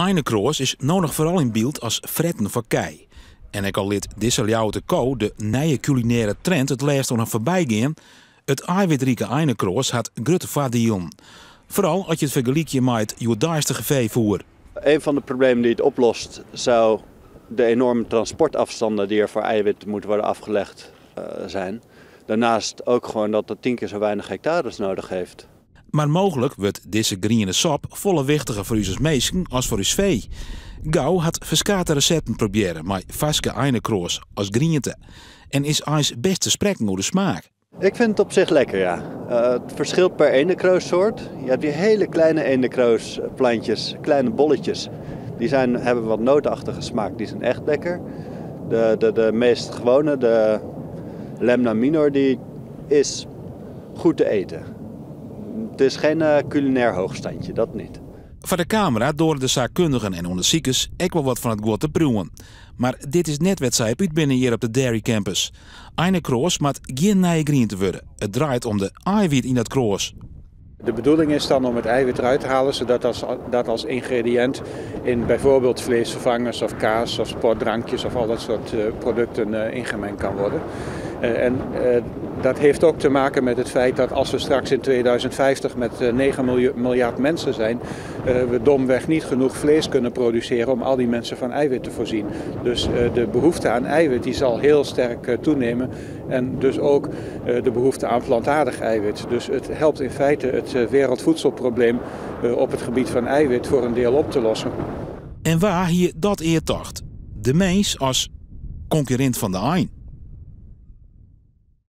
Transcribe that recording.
Einekroos is nog vooral in beeld als fretten voor kei. En ik al lid deze Ljouwte Co de nieuwe culinaire trend het laatst nog voorbij gaan. Het eiwitrijke Einekroos had grote voordelen. Vooral als je het vergelijkt met het Joodaarstige veevoer. Een van de problemen die het oplost zou de enorme transportafstanden die er voor eiwit moeten worden afgelegd zijn. Daarnaast ook gewoon dat het 10 keer zo weinig hectares nodig heeft. Maar mogelijk wordt deze groene sap volle wichtiger voor ons mensen als voor ons vee. Gauw had verschillende recepten proberen met vaske Einekroos als groente. En is eens best te spreken over de smaak. Ik vind het op zich lekker, ja. Het verschilt per Einekroossoort. Je hebt die hele kleine Einekroosplantjes, kleine bolletjes. Die hebben wat nootachtige smaak, die zijn echt lekker. De meest gewone, de Lemna minor, die is goed te eten. Het is geen culinair hoogstandje, dat niet. Voor de camera door de zaakkundigen en onderzoekers ook wel wat van het goed te proeven. Maar dit is net wat zij uit binnen hier op de Dairy Campus. Einekroos moet geen nieuwe groente worden. Het draait om de eiwit in dat kroos. De bedoeling is dan om het eiwit eruit te halen, zodat dat als ingrediënt in bijvoorbeeld vleesvervangers of kaas of sportdrankjes of al dat soort producten ingemengd kan worden. Dat heeft ook te maken met het feit dat als we straks in 2050 met 9 miljard mensen zijn, we domweg niet genoeg vlees kunnen produceren om al die mensen van eiwit te voorzien. Dus de behoefte aan eiwit die zal heel sterk toenemen en dus ook de behoefte aan plantaardig eiwit. Dus het helpt in feite het wereldvoedselprobleem op het gebied van eiwit voor een deel op te lossen. En waar hier dat eertocht? De mens als concurrent van de ein.